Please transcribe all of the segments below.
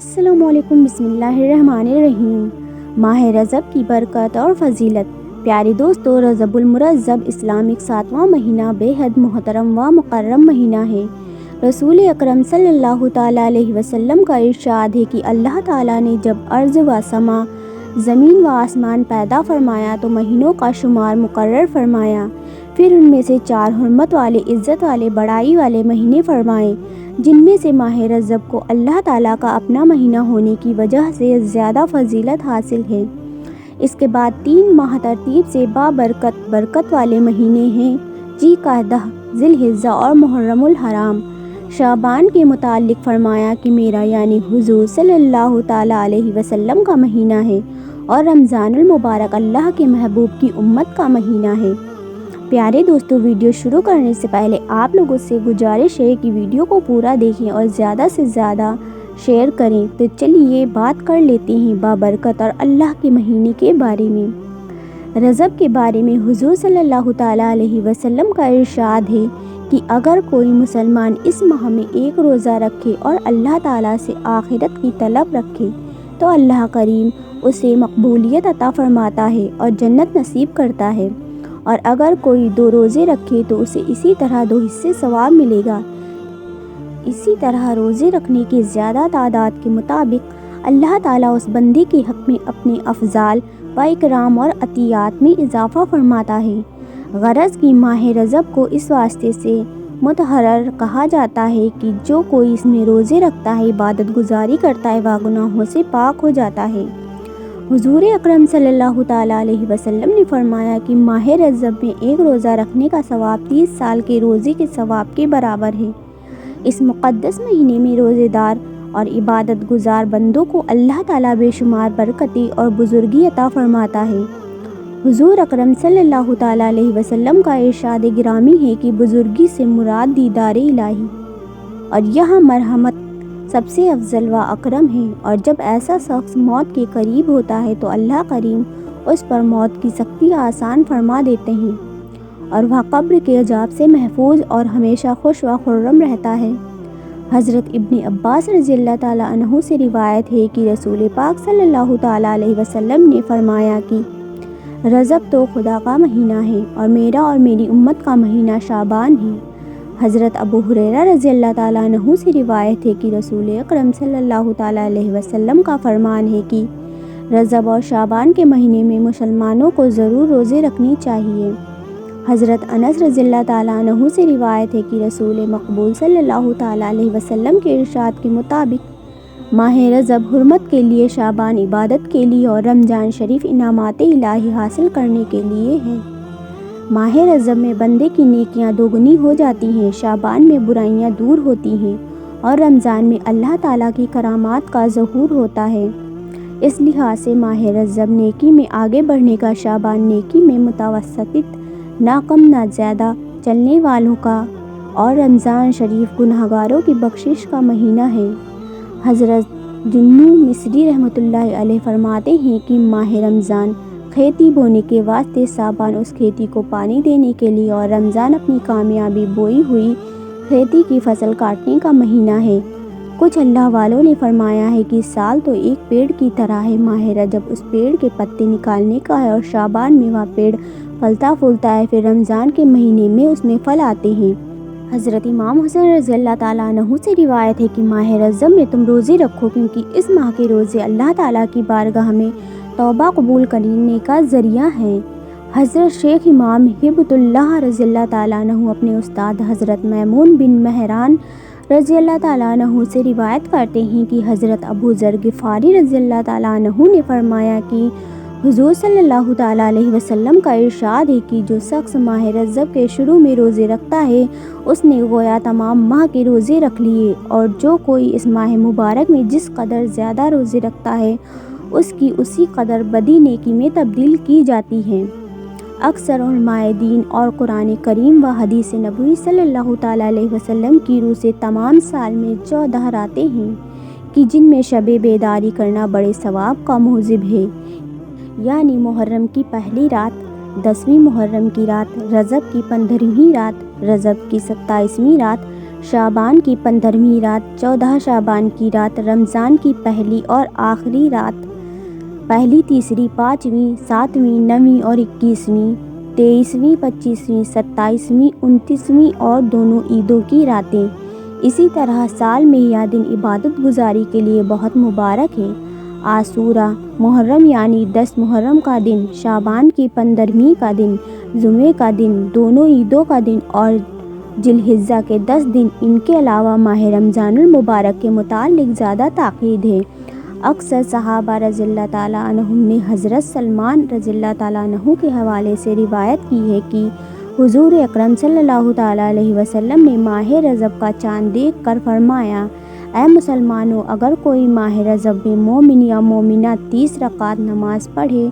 السلام علیکم، بسم اللہ الرحمن الرحیم۔ ماہ رجب کی برکت اور فضیلت۔ پیارے دوستو، رجب المرجب اسلامک 7واں مہینہ بے حد محترم و مکرم مہینہ ہے۔ رسول اکرم صلی اللہ تعالیٰ علیہ وسلم کا ارشاد ہے کہ اللہ تعالیٰ نے جب ارض و سما، زمین و آسمان پیدا فرمایا تو مہینوں کا شمار مقرر فرمایا، پھر ان میں سے 4 حرمت والے، عزت والے، بڑائی والے مہینے فرمائے، جن میں سے ماہ رجب کو اللہ تعالیٰ کا اپنا مہینہ ہونے کی وجہ سے زیادہ فضیلت حاصل ہے۔ اس کے بعد 3 ماہ ترتیب سے برکت والے مہینے ہیں، ذی القعدہ، ذی الحجہ اور محرم الحرام۔ شعبان کے متعلق فرمایا کہ میرا یعنی حضور صلی اللہ تعالیٰ علیہ وسلم کا مہینہ ہے، اور رمضان المبارک اللہ کے محبوب کی امت کا مہینہ ہے۔ پیارے دوستو، ویڈیو شروع کرنے سے پہلے آپ لوگوں سے گزارش ہے کہ ویڈیو کو پورا دیکھیں اور زیادہ سے زیادہ شیئر کریں۔ تو چلیے بات کر لیتے ہیں بابرکت اور اللہ کے مہینے کے بارے میں۔ رجب کے بارے میں حضور صلی اللہ تعالیٰ علیہ وسلم کا ارشاد ہے کہ اگر کوئی مسلمان اس ماہ میں ایک روزہ رکھے اور اللہ تعالیٰ سے آخرت کی طلب رکھے تو اللہ کریم اسے مقبولیت عطا فرماتا ہے اور جنت نصیب کرتا ہے، اور اگر کوئی 2 روزے رکھے تو اسے اسی طرح 2 حصے ثواب ملے گا۔ اسی طرح روزے رکھنے کی زیادہ تعداد کے مطابق اللہ تعالیٰ اس بندے کے حق میں اپنے افضال و اکرام اور عطیات میں اضافہ فرماتا ہے۔ غرض کی ماہ رجب کو اس واسطے سے متحرر کہا جاتا ہے کہ جو کوئی اس میں روزے رکھتا ہے، عبادت گزاری کرتا ہے، وہ گناہوں سے پاک ہو جاتا ہے۔ حضور اکرم صلی اللہ تعالیٰ علیہ وسلم نے فرمایا کہ ماہ رجب میں ایک روزہ رکھنے کا ثواب 30 سال کے روزے کے ثواب کے برابر ہے۔ اس مقدس مہینے میں روزے دار اور عبادت گزار بندوں کو اللہ تعالیٰ بے شمار برکتیں اور بزرگی عطا فرماتا ہے۔ حضور اکرم صلی اللہ تعالیٰ علیہ وسلم کا ارشاد گرامی ہے کہ بزرگی سے مراد دیدار الہی، اور یہاں مرحمت سب سے افضل و اکرم ہے، اور جب ایسا شخص موت کے قریب ہوتا ہے تو اللہ کریم اس پر موت کی سختی آسان فرما دیتے ہیں، اور وہ قبر کے عذاب سے محفوظ اور ہمیشہ خوش و خرم رہتا ہے۔ حضرت ابن عباس رضی اللہ تعالیٰ عنہ سے روایت ہے کہ رسول پاک صلی اللہ تعالیٰ علیہ وسلم نے فرمایا کہ رجب تو خدا کا مہینہ ہے، اور میرا اور میری امت کا مہینہ شعبان ہے۔ حضرت ابو ہریرہ رضی اللہ تعالیٰ عنہ سے روایت ہے کہ رسول اکرم صلی اللہ تعالیٰ علیہ وسلم کا فرمان ہے کہ رجب اور شعبان کے مہینے میں مسلمانوں کو ضرور روزے رکھنی چاہیے۔ حضرت انس رضی اللہ تعالیٰ عنہ سے روایت ہے کہ رسول مقبول صلی اللہ تعالیٰ علیہ وسلم کے ارشاد کے مطابق ماہ رجب حرمت کے لیے، شعبان عبادت کے لیے، اور رمضان شریف انعامات الہی حاصل کرنے کے لیے ہے۔ ماہ رجب میں بندے کی نیکیاں دوگنی ہو جاتی ہیں، شعبان میں برائیاں دور ہوتی ہیں، اور رمضان میں اللہ تعالیٰ کی کرامات کا ظہور ہوتا ہے۔ اس لحاظ سے ماہ رجب نیکی میں آگے بڑھنے کا، شعبان نیکی میں متوسط، نہ کم نہ زیادہ چلنے والوں کا، اور رمضان شریف گنہگاروں کی بخشش کا مہینہ ہے۔ حضرت جنو مصری رحمۃ اللہ علیہ فرماتے ہیں کہ ماہ رمضان کھیتی بونے کے واسطے، شعبان اس کھیتی کو پانی دینے کے لیے، اور رمضان اپنی کامیابی بوئی ہوئی کھیتی کی فصل کاٹنے کا مہینہ ہے۔ کچھ اللہ والوں نے فرمایا ہے کہ سال تو ایک پیڑ کی طرح ہے، ماہ رجب اس پیڑ کے پتے نکالنے کا ہے، اور شعبان میں وہ پیڑ پھلتا پھولتا ہے، پھر رمضان کے مہینے میں اس میں پھل آتے ہیں۔ حضرت امام حسن رضی اللہ تعالیٰ عنہ سے روایت ہے کہ ماہ رجب میں تم روزے رکھو، کیونکہ اس ماہ کے روزے اللہ تعالیٰ کی بارگاہ میں توبہ قبول کرنے کا ذریعہ ہیں۔ حضرت شیخ امام ہبۃ اللہ رضی اللہ تعالیٰ عنہ اپنے استاد حضرت میمون بن مہران رضی اللہ تعالیٰ عنہ سے روایت کرتے ہیں کہ حضرت ابو ذر غفاری رضی اللہ تعالیٰ عنہ نے فرمایا کہ حضور صلی اللہ تعالیٰ علیہ وسلم کا ارشاد ہے کہ جو شخص ماہ رجب کے شروع میں روزے رکھتا ہے، اس نے گویا تمام ماہ کے روزے رکھ لیے، اور جو کوئی اس ماہ مبارک میں جس قدر زیادہ روزے رکھتا ہے، اس کی اسی قدر بدی نیکی میں تبدیل کی جاتی ہے۔ اکثر علماء دین اور قرآن کریم و حدیث نبوی صلی اللہ تعالیٰ علیہ وسلم کی روح سے تمام سال میں 14 راتیں ہیں کہ جن میں شب بیداری کرنا بڑے ثواب کا موجب ہے، یعنی محرم کی پہلی رات، 10ویں محرم کی رات، رجب کی 15ویں رات، رجب کی 27ویں رات، شعبان کی 15ویں رات، 14 شعبان کی رات، رمضان کی پہلی اور آخری رات، پہلی، تیسری، 5ویں، 7ویں، 9ویں اور 21ویں، 23ویں، 25ویں، 27ویں، 29ویں اور دونوں عیدوں کی راتیں۔ اسی طرح سال میں یہ دن عبادت گزاری کے لیے بہت مبارک ہے۔ عاشورہ، محرم یعنی 10 محرم کا دن، شعبان کی 15ویں کا دن، جمعے کا دن، دونوں عیدوں کا دن اور ذی الحجہ کے 10 دن۔ ان کے علاوہ ماہ رمضان المبارک کے متعلق زیادہ تاکید ہے۔ اکثر صحابہ رضی اللہ تعالیٰ عنہم نے حضرت سلمان رضی اللہ تعالیٰ عنہ کے حوالے سے روایت کی ہے کہ حضور اکرم صلی اللہ تعالیٰ علیہ وسلم نے ماہ رجب کا چاند دیکھ کر فرمایا: اے مسلمانوں، اگر کوئی ماہ رجب میں مومن یا مومنہ 30 رکعت نماز پڑھے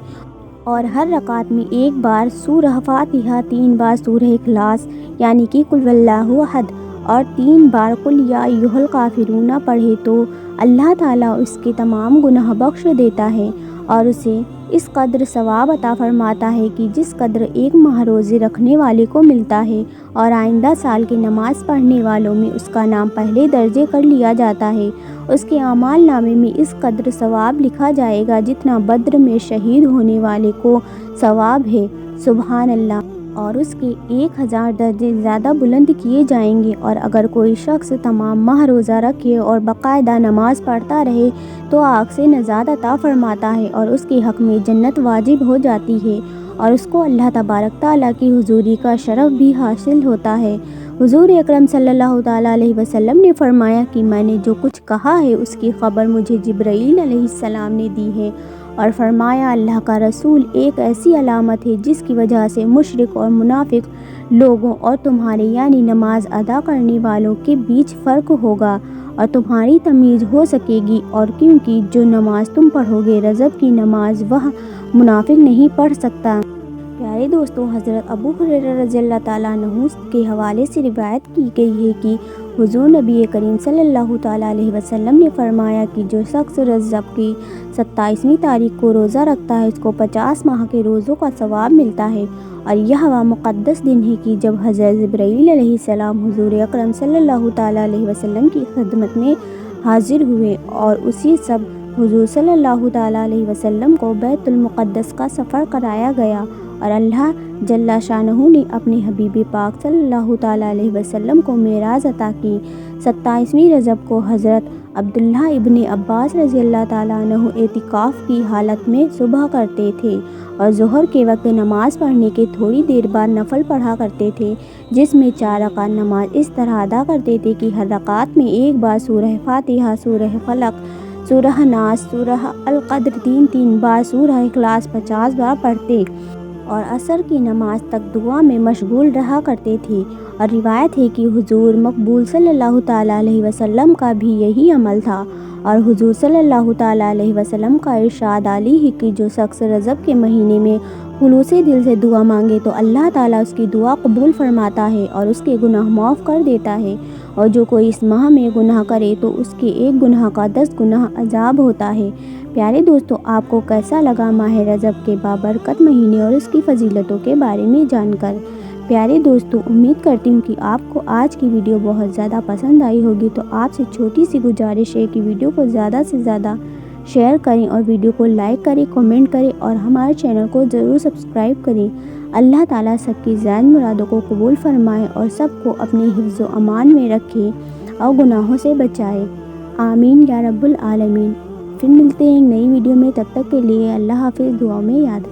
اور ہر رکعت میں ایک بار سورہ فاتحہ، 3 بار سورہ اخلاص یعنی کہ قل واللہ احد اور 3 بار قل یا ایھا الکافرون پڑھے تو اللہ تعالیٰ اس کے تمام گناہ بخش دیتا ہے اور اسے اس قدر ثواب عطا فرماتا ہے کہ جس قدر ایک ماہ روزے رکھنے والے کو ملتا ہے، اور آئندہ سال کے نماز پڑھنے والوں میں اس کا نام پہلے درجے کر لیا جاتا ہے۔ اس کے اعمال نامے میں اس قدر ثواب لکھا جائے گا جتنا بدر میں شہید ہونے والے کو ثواب ہے، سبحان اللہ، اور اس کے 1000 درجے زیادہ بلند کیے جائیں گے۔ اور اگر کوئی شخص تمام ماہ روزہ رکھے اور باقاعدہ نماز پڑھتا رہے تو آگ سے نجات عطا فرماتا ہے اور اس کے حق میں جنت واجب ہو جاتی ہے اور اس کو اللہ تبارک تعالیٰ کی حضوری کا شرف بھی حاصل ہوتا ہے۔ حضور اکرم صلی اللہ تعالیٰ علیہ وسلم نے فرمایا کہ میں نے جو کچھ کہا ہے اس کی خبر مجھے جبرائیل علیہ السلام نے دی ہے، اور فرمایا اللہ کا رسول ایک ایسی علامت ہے جس کی وجہ سے مشرک اور منافق لوگوں اور تمہارے یعنی نماز ادا کرنے والوں کے بیچ فرق ہوگا اور تمہاری تمیز ہو سکے گی، اور کیونکہ جو نماز تم پڑھو گے رجب کی نماز وہ منافق نہیں پڑھ سکتا۔ پیارے دوستو، حضرت ابو ہریرہ رضی اللہ تعالیٰ عنہ کے حوالے سے روایت کی گئی ہے کہ حضور نبی کریم صلی اللہ تعالیٰ علیہ وسلم نے فرمایا کہ جو شخص رجب کی 27ویں تاریخ کو روزہ رکھتا ہے اس کو 50 ماہ کے روزوں کا ثواب ملتا ہے، اور یہ وہ مقدس دن ہے کہ جب حضرت جبرائیل علیہ السلام حضور اکرم صلی اللہ تعالیٰ علیہ وسلم کی خدمت میں حاضر ہوئے اور اسی سب حضور صلی اللہ تعالیٰ علیہ وسلم کو بیت المقدس کا سفر کرایا گیا، اور اللہ جل شانہ نے اپنے حبیب پاک صلی اللہ تعالیٰ علیہ وسلم کو معراج عطا کی۔ 27ویں رجب کو حضرت عبداللہ ابن عباس رضی اللہ تعالیٰ عنہ اعتکاف کی حالت میں صبح کرتے تھے اور ظہر کے وقت نماز پڑھنے کے تھوڑی دیر بعد نفل پڑھا کرتے تھے، جس میں 4 رکعت نماز اس طرح ادا کرتے تھے کہ ہر رکعت میں ایک بار سورہ فاتحہ، سورہ فلق، سورہ ناس، سورہ القدر 3 بار، سورہ اخلاص 50 بار پڑھتے اور عصر کی نماز تک دعا میں مشغول رہا کرتے تھے۔ اور روایت ہے کہ حضور مقبول صلی اللہ تعالیٰ علیہ وسلم کا بھی یہی عمل تھا، اور حضور صلی اللہ تعالیٰ علیہ وسلم کا ارشاد عالی ہے کہ جو شخص رجب کے مہینے میں خلوص دل سے دعا مانگے تو اللہ تعالیٰ اس کی دعا قبول فرماتا ہے اور اس کے گناہ معاف کر دیتا ہے، اور جو کوئی اس ماہ میں گناہ کرے تو اس کے ایک گناہ کا 10 گنا عذاب ہوتا ہے۔ پیارے دوستو، آپ کو کیسا لگا ماہ رجب کے بابرکت مہینے اور اس کی فضیلتوں کے بارے میں جان کر؟ پیارے دوستو، امید کرتی ہوں کہ آپ کو آج کی ویڈیو بہت زیادہ پسند آئی ہوگی، تو آپ سے چھوٹی سی گزارش ہے کہ ویڈیو کو زیادہ سے زیادہ شیئر کریں اور ویڈیو کو لائک کریں، کمنٹ کریں اور ہمارے چینل کو ضرور سبسکرائب کریں۔ اللہ تعالیٰ سب کی زائد مرادوں کو قبول فرمائے اور سب کو اپنے حفظ و امان میں رکھے اور گناہوں سے بچائے، آمین یا رب العالمین۔ پھر ملتے ہیں ایک نئی ویڈیو میں، تب تک کے لیے اللہ حافظ، دعاؤں میں یاد رکھیں۔